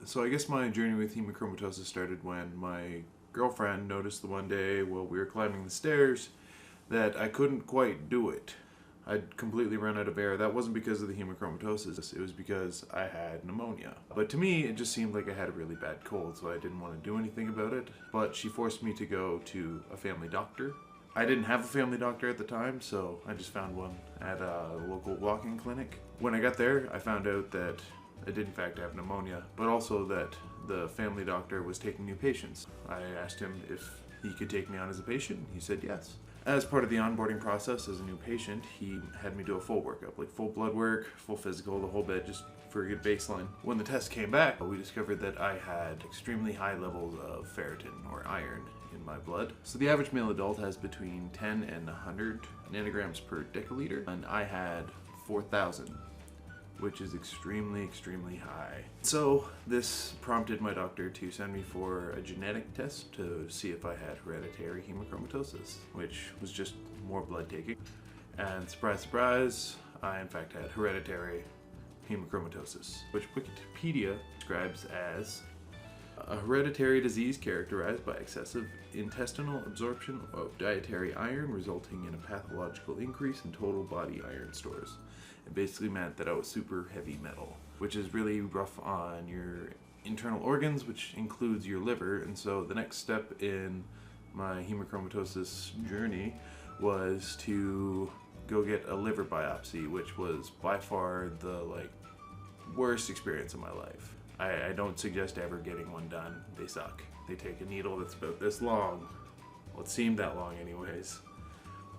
So I guess my journey with hemochromatosis started when my girlfriend noticed the one day while we were climbing the stairs that I couldn't quite do it. I'd completely run out of air. That wasn't because of the hemochromatosis, it was because I had pneumonia. But to me, it just seemed like I had a really bad cold, so I didn't want to do anything about it. But she forced me to go to a family doctor. I didn't have a family doctor at the time, so I just found one at a local walk-in clinic. When I got there, I found out that I did in fact have pneumonia, but also that the family doctor was taking new patients. I asked him if he could take me on as a patient. He said yes. As part of the onboarding process as a new patient, he had me do a full workup, like full blood work, full physical, the whole bit, just for a good baseline. When the test came back, we discovered that I had extremely high levels of ferritin, or iron, in my blood. So the average male adult has between 10 and 100 nanograms per deciliter, and I had 4,000. Which is extremely high. So this prompted my doctor to send me for a genetic test to see if I had hereditary hemochromatosis, which was just more blood taking. And surprise, surprise, I in fact had hereditary hemochromatosis, which Wikipedia describes as a hereditary disease characterized by excessive intestinal absorption of dietary iron resulting in a pathological increase in total body iron stores. It basically meant that I was super heavy metal, which is really rough on your internal organs, which includes your liver. And so the next step in my hemochromatosis journey was to go get a liver biopsy, which was by far the worst experience of my life. I don't suggest ever getting one done. They suck. They take a needle that's about this long. Well, it seemed that long anyways.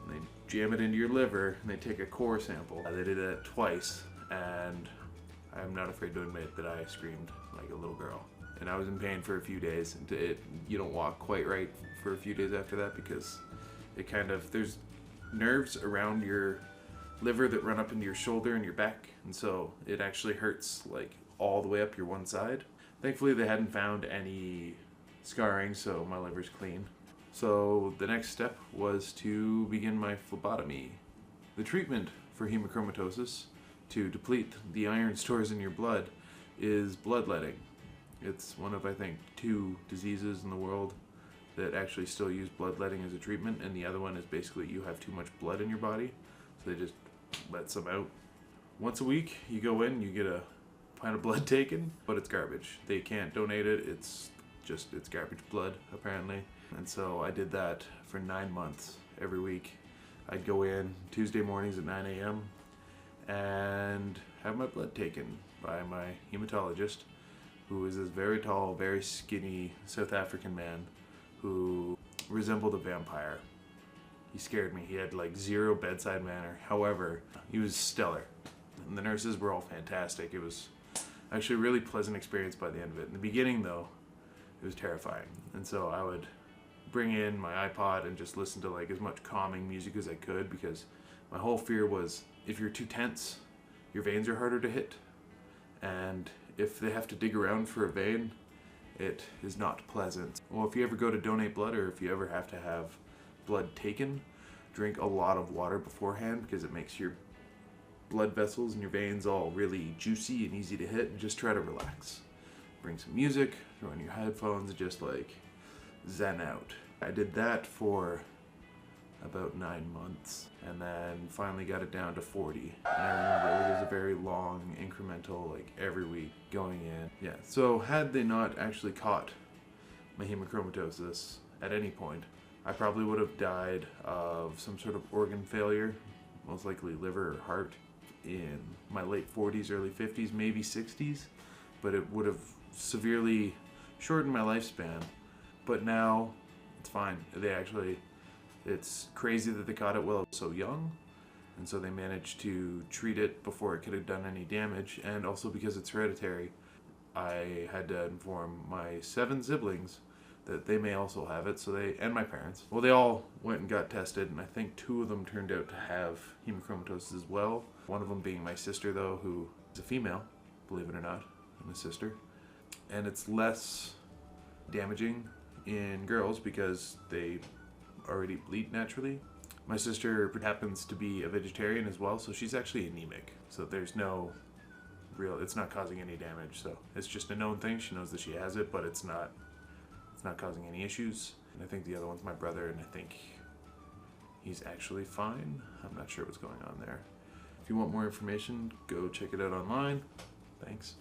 And they jam it into your liver and they take a core sample. They did that twice, and I'm not afraid to admit that I screamed like a little girl. And I was in pain for a few days. You don't walk quite right for a few days after that because there's nerves around your liver that run up into your shoulder and your back, and so it actually hurts like all the way up your one side. Thankfully they hadn't found any scarring, so my liver's clean. So the next step was to begin my phlebotomy. The treatment for hemochromatosis, to deplete the iron stores in your blood, is bloodletting. It's one of, I think, 2 diseases in the world that actually still use bloodletting as a treatment, and the other one is basically you have too much blood in your body, so they just let some out. Once a week you go in, you get a pint of blood taken, but it's garbage. They can't donate it. It's garbage blood apparently. And so I did that for 9 months every week. I'd go in Tuesday mornings at 9 a.m. and have my blood taken by my hematologist, who is this very tall, very skinny South African man who resembled a vampire. He scared me. He had like 0 bedside manner. However, he was stellar. And the nurses were all fantastic. It was actually a really pleasant experience by the end of it. In the beginning though, it was terrifying. And so I would bring in my iPod and just listen to like as much calming music as I could, because my whole fear was if you're too tense, your veins are harder to hit. And if they have to dig around for a vein, it is not pleasant. Well, if you ever go to donate blood, or if you ever have to have blood taken, drink a lot of water beforehand, because it makes your blood vessels and your veins all really juicy and easy to hit, and just try to relax. Bring some music, throw in your headphones, and just like zen out. I did that for about 9 months, and then finally got it down to 40. And I remember it was a very long incremental, like every week going in. Yeah, so had they not actually caught my hemochromatosis at any point, I probably would have died of some sort of organ failure, most likely liver or heart, in my late 40s, early 50s, maybe 60s, but it would have severely shortened my lifespan. But now it's fine. It's crazy that they caught it while I was so young, and so they managed to treat it before it could have done any damage. And also because it's hereditary, I had to inform my 7 siblings that they may also have it, and my parents. Well, they all went and got tested, and I think 2 of them turned out to have hemochromatosis as well. One of them being my sister though, who is a female, believe it or not, I'm a sister. And it's less damaging in girls because they already bleed naturally. My sister happens to be a vegetarian as well, so she's actually anemic. So there's no it's not causing any damage. So it's just a known thing. She knows that she has it, but it's not causing any issues. And I think the other one's my brother, and I think he's actually fine. I'm not sure what's going on there. If you want more information, go check it out online. Thanks.